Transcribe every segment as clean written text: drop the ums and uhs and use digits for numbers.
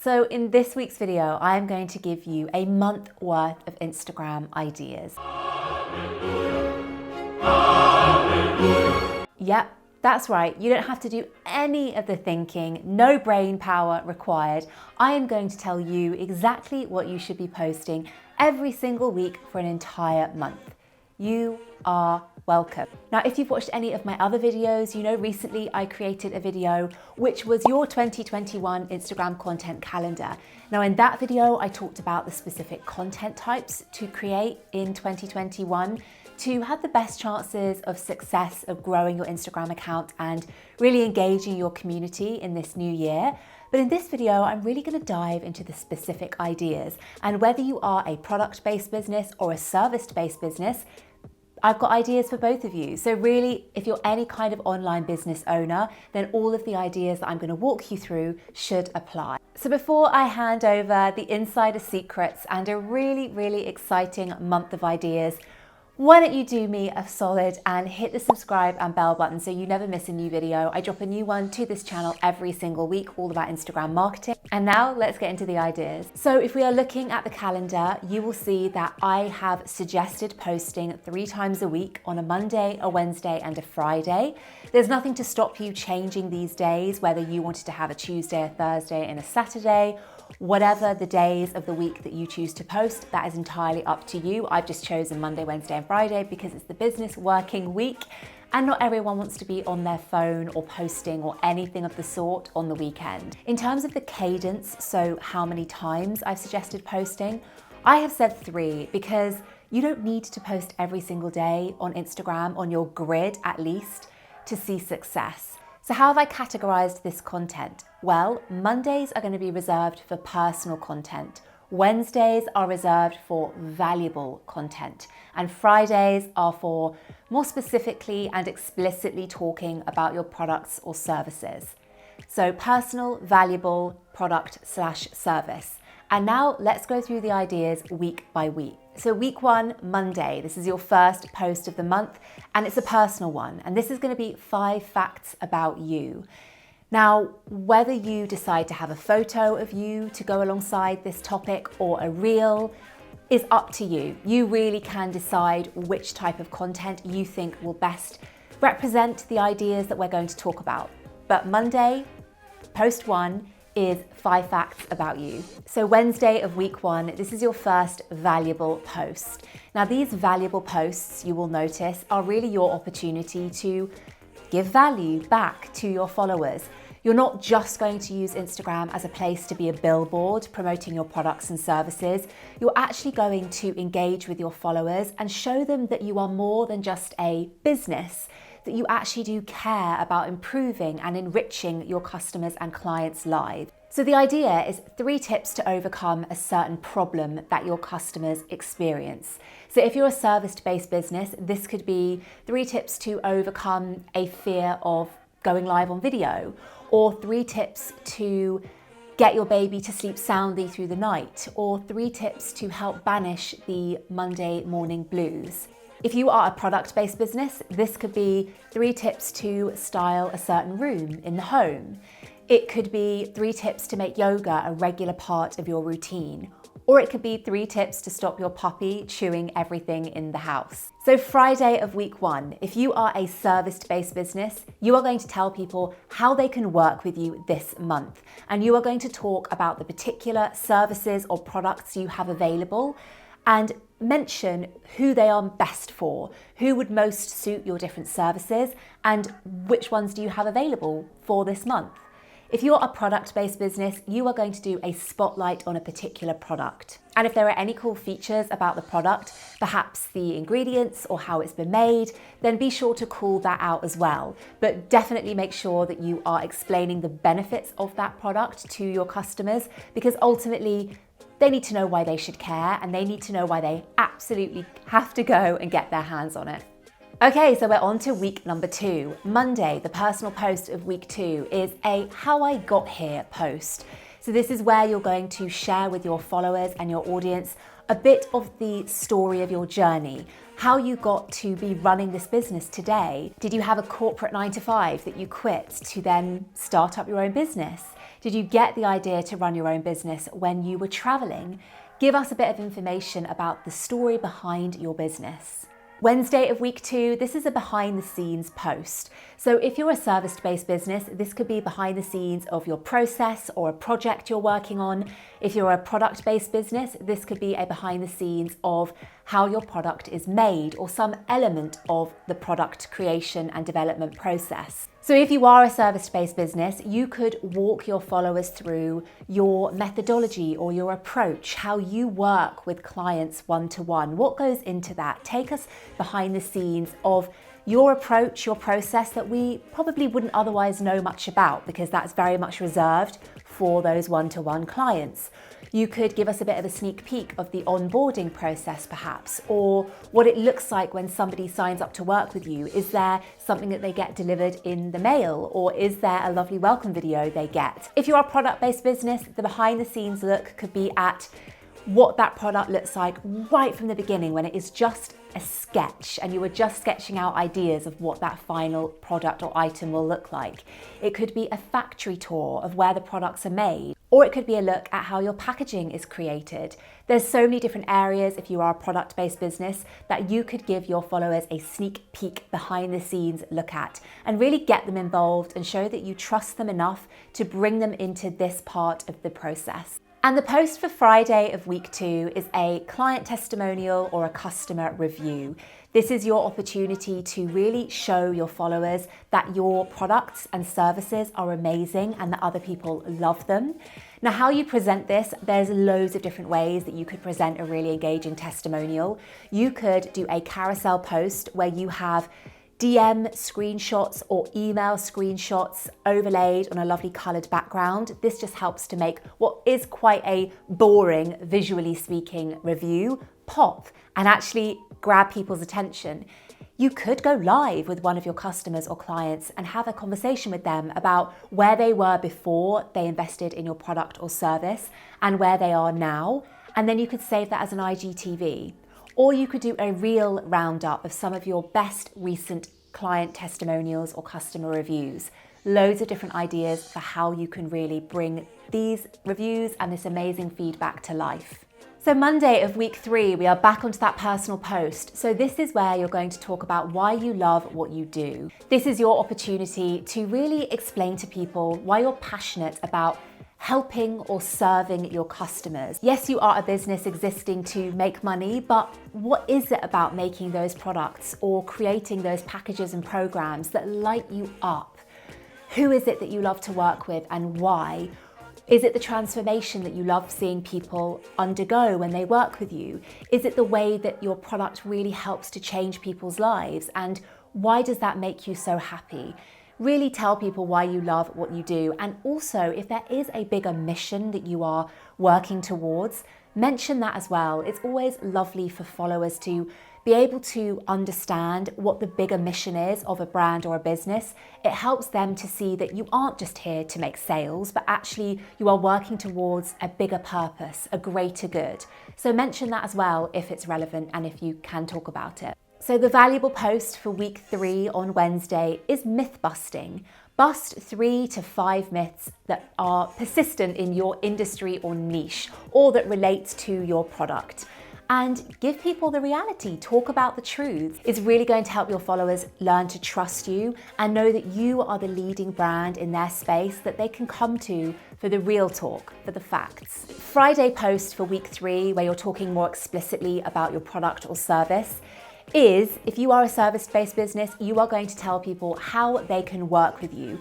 So in this week's video, I am going to give you a month worth of Instagram ideas. Yep, that's right. You don't have to do any of the thinking, no brain power required. I am going to tell you exactly what you should be posting every single week for an entire month. You are welcome. Now, if you've watched any of my other videos, you know recently I created a video which was your 2021 Instagram content calendar. Now in that video, I talked about the specific content types to create in 2021 to have the best chances of success of growing your Instagram account and really engaging your community in this new year. But in this video, I'm really going to dive into the specific ideas, and whether you are a product-based business or a service-based business, I've got ideas for both of you. So really, if you're any kind of online business owner, then all of the ideas that I'm going to walk you through should apply. So before I hand over the insider secrets and a really, really exciting month of ideas, why don't you do me a solid and hit the subscribe and bell button so you never miss a new video. I drop a new one to this channel every single week, all about Instagram marketing. And now let's get into the ideas. So if we are looking at the calendar, you will see that I have suggested posting 3 times a week on a Monday, a Wednesday, and a Friday. There's nothing to stop you changing these days, whether you wanted to have a Tuesday, a Thursday, and a Saturday. Whatever the days of the week that you choose to post, that is entirely up to you. I've just chosen Monday, Wednesday, and Friday because it's the business working week, and not everyone wants to be on their phone or posting or anything of the sort on the weekend. In terms of the cadence, so how many times I've suggested posting, I have said 3 because you don't need to post every single day on Instagram, on your grid at least, to see success. So how have I categorized this content? Well, Mondays are going to be reserved for personal content. Wednesdays are reserved for valuable content. And Fridays are for more specifically and explicitly talking about your products or services. So personal, valuable, product/service. And now let's go through the ideas week by week. So week 1, Monday, this is your first post of the month, and it's a personal one. And this is going to be 5 facts about you. Now, whether you decide to have a photo of you to go alongside this topic or a reel is up to you. You really can decide which type of content you think will best represent the ideas that we're going to talk about. But Monday, post 1, is 5 facts about you. So Wednesday of week 1, this is your first valuable post. Now these valuable posts, you will notice, are really your opportunity to give value back to your followers. You're not just going to use Instagram as a place to be a billboard promoting your products and services. You're actually going to engage with your followers and show them that you are more than just a business, that you actually do care about improving and enriching your customers and clients' lives. So the idea is 3 tips to overcome a certain problem that your customers experience. So if you're a service-based business, this could be 3 tips to overcome a fear of going live on video, or 3 tips to get your baby to sleep soundly through the night, or 3 tips to help banish the Monday morning blues. If you are a product-based business, this could be 3 tips to style a certain room in the home. It could be 3 tips to make yoga a regular part of your routine. Or it could be 3 tips to stop your puppy chewing everything in the house. So Friday of week 1, if you are a service-based business, you are going to tell people how they can work with you this month. And you are going to talk about the particular services or products you have available and mention who they are best for, who would most suit your different services, and which ones do you have available for this month. If you're a product-based business, you are going to do a spotlight on a particular product. And if there are any cool features about the product, perhaps the ingredients or how it's been made, then be sure to call that out as well. But definitely make sure that you are explaining the benefits of that product to your customers, because ultimately they need to know why they should care, and they need to know why they absolutely have to go and get their hands on it. Okay, so we're on to week number 2. Monday, the personal post of week 2, is a how I got here post. So this is where you're going to share with your followers and your audience a bit of the story of your journey, how you got to be running this business today. Did you have a corporate 9 to 5 that you quit to then start up your own business? Did you get the idea to run your own business when you were traveling? Give us a bit of information about the story behind your business. Wednesday of week 2, this is a behind the scenes post. So if you're a service-based business, this could be behind the scenes of your process or a project you're working on. If you're a product-based business, this could be a behind the scenes of how your product is made or some element of the product creation and development process. So if you are a service-based business, you could walk your followers through your methodology or your approach, how you work with clients one-to-one. What goes into that? Take us behind the scenes of your approach, your process that we probably wouldn't otherwise know much about, because that's very much reserved for those one-to-one clients. You could give us a bit of a sneak peek of the onboarding process perhaps, or what it looks like when somebody signs up to work with you. Is there something that they get delivered in the mail, or is there a lovely welcome video they get? If you're a product-based business, the behind the scenes look could be at what that product looks like right from the beginning, when it is just a sketch and you were just sketching out ideas of what that final product or item will look like. It could be a factory tour of where the products are made, or it could be a look at how your packaging is created. There's so many different areas, if you are a product-based business, that you could give your followers a sneak peek behind the scenes look at and really get them involved and show that you trust them enough to bring them into this part of the process. And the post for Friday of week 2 is a client testimonial or a customer review. This is your opportunity to really show your followers that your products and services are amazing and that other people love them. Now, how you present this, there's loads of different ways that you could present a really engaging testimonial. You could do a carousel post where you have DM screenshots or email screenshots overlaid on a lovely coloured background. This just helps to make what is quite a boring, visually speaking, review pop and actually grab people's attention. You could go live with one of your customers or clients and have a conversation with them about where they were before they invested in your product or service and where they are now. And then you could save that as an IGTV. Or you could do a real roundup of some of your best recent client testimonials or customer reviews. Loads of different ideas for how you can really bring these reviews and this amazing feedback to life. So Monday of week 3, we are back onto that personal post. So this is where you're going to talk about why you love what you do. This is your opportunity to really explain to people why you're passionate about helping or serving your customers. Yes, you are a business existing to make money, but what is it about making those products or creating those packages and programs that light you up? Who is it that you love to work with and why? Is it the transformation that you love seeing people undergo when they work with you? Is it the way that your product really helps to change people's lives? And why does that make you so happy? Really tell people why you love what you do. And also, if there is a bigger mission that you are working towards, mention that as well. It's always lovely for followers to be able to understand what the bigger mission is of a brand or a business. It helps them to see that you aren't just here to make sales, but actually you are working towards a bigger purpose, a greater good. So mention that as well if it's relevant and if you can talk about it. So the valuable post for week 3 on Wednesday is myth busting. Bust 3 to 5 myths that are persistent in your industry or niche, or that relate to your product. And give people the reality, talk about the truth. It's really going to help your followers learn to trust you and know that you are the leading brand in their space that they can come to for the real talk, for the facts. Friday post for week 3, where you're talking more explicitly about your product or service, is if you are a service-based business, you are going to tell people how they can work with you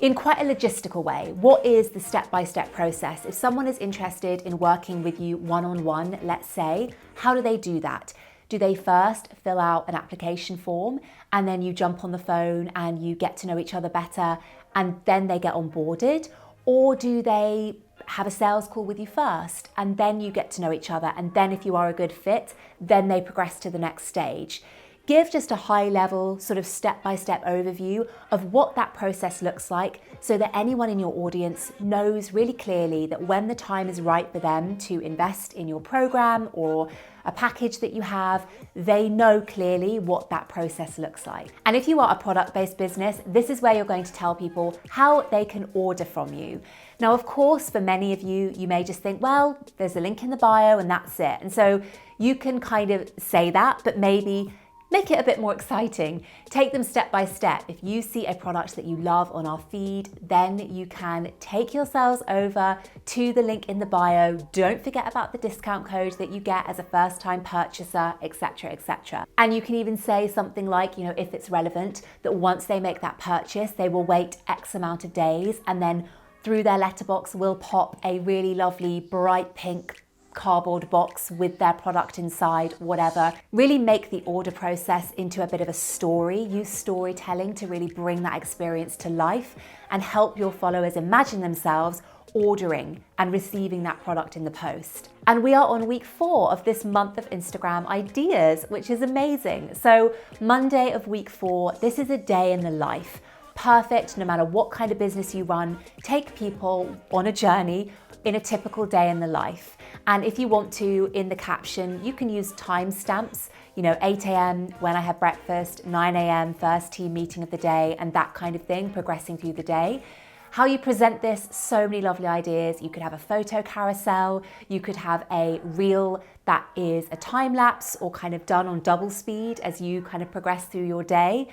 in quite a logistical way. What is the step-by-step process? If someone is interested in working with you one-on-one, let's say, how do they do that? Do they first fill out an application form and then you jump on the phone and you get to know each other better and then they get onboarded? Or do they have a sales call with you first and then you get to know each other, and then if you are a good fit, then they progress to the next stage? give just a high level sort of step-by-step overview of what that process looks like so that anyone in your audience knows really clearly that when the time is right for them to invest in your program or a package that you have, they know clearly what that process looks like. And if you are a product-based business, this is where you're going to tell people how they can order from you. Now, of course, for many of you, you may just think, well, there's a link in the bio and that's it. And so you can kind of say that, but maybe make it a bit more exciting. Take them step by step. If you see a product that you love on our feed, then you can take yourselves over to the link in the bio. Don't forget about the discount code that you get as a first-time purchaser, etc., etc. And you can even say something like, you know, if it's relevant, that once they make that purchase, they will wait X amount of days, and then through their letterbox will pop a really lovely bright pink cardboard box with their product inside, whatever. Really make the order process into a bit of a story. Use storytelling to really bring that experience to life and help your followers imagine themselves ordering and receiving that product in the post. And we are on week 4 of this month of Instagram ideas, which is amazing. So Monday of week 4, this is a day in the life. Perfect, no matter what kind of business you run. Take people on a journey in a typical day in the life. And if you want to, in the caption, you can use timestamps, you know, 8 a.m. when I have breakfast, 9 a.m. first team meeting of the day, and that kind of thing, progressing through the day. How you present this, so many lovely ideas. You could have a photo carousel, you could have a reel that is a time lapse or kind of done on double speed as you kind of progress through your day.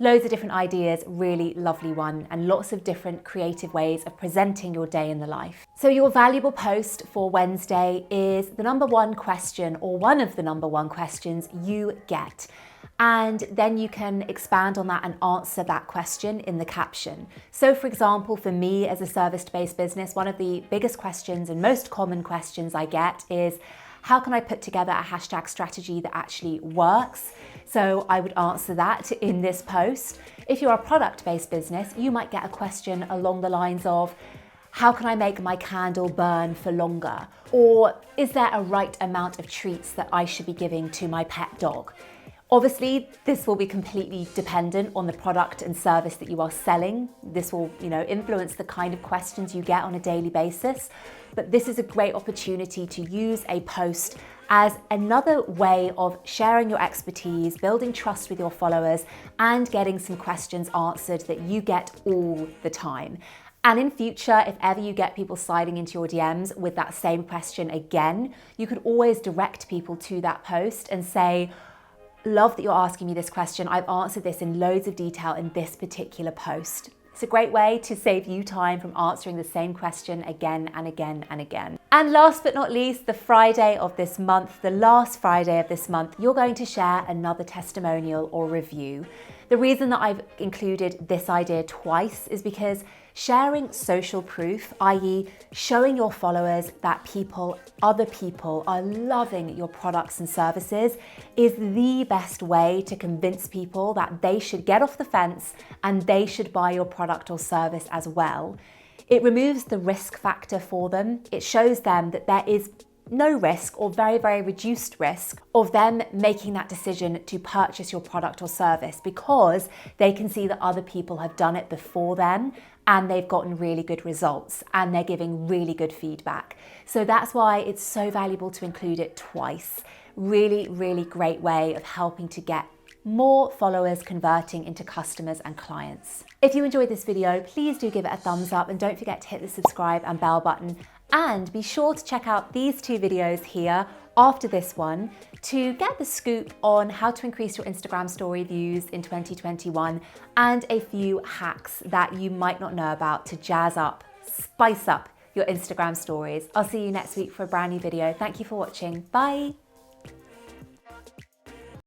Loads of different ideas, really lovely one, and lots of different creative ways of presenting your day in the life. So your valuable post for Wednesday is the number 1 question, or one of the number 1 questions you get. And then you can expand on that and answer that question in the caption. So for example, for me as a service-based business, one of the biggest questions and most common questions I get is, how can I put together a hashtag strategy that actually works? So I would answer that in this post. If you're a product-based business, you might get a question along the lines of, how can I make my candle burn for longer? Or is there a right amount of treats that I should be giving to my pet dog? Obviously, this will be completely dependent on the product and service that you are selling. This will, influence the kind of questions you get on a daily basis. But this is a great opportunity to use a post as another way of sharing your expertise, building trust with your followers, and getting some questions answered that you get all the time. And in future, if ever you get people sliding into your DMs with that same question again, you could always direct people to that post and say, love that you're asking me this question. I've answered this in loads of detail in this particular post. It's a great way to save you time from answering the same question again and again and again. And last but not least, the Friday of this month, the last Friday of this month, you're going to share another testimonial or review. The reason that I've included this idea twice is because sharing social proof, i.e. showing your followers that other people are loving your products and services, is the best way to convince people that they should get off the fence and they should buy your product or service as well. It removes the risk factor for them. It shows them that there is no risk or very, very reduced risk of them making that decision to purchase your product or service because they can see that other people have done it before them and they've gotten really good results and they're giving really good feedback. So that's why it's so valuable to include it twice. Really, really great way of helping to get more followers converting into customers and clients. If you enjoyed this video, please do give it a thumbs up and don't forget to hit the subscribe and bell button. And be sure to check out these 2 videos here after this one to get the scoop on how to increase your Instagram story views in 2021 and a few hacks that you might not know about to jazz up, spice up your Instagram stories. I'll see you next week for a brand new video. Thank you for watching. Bye.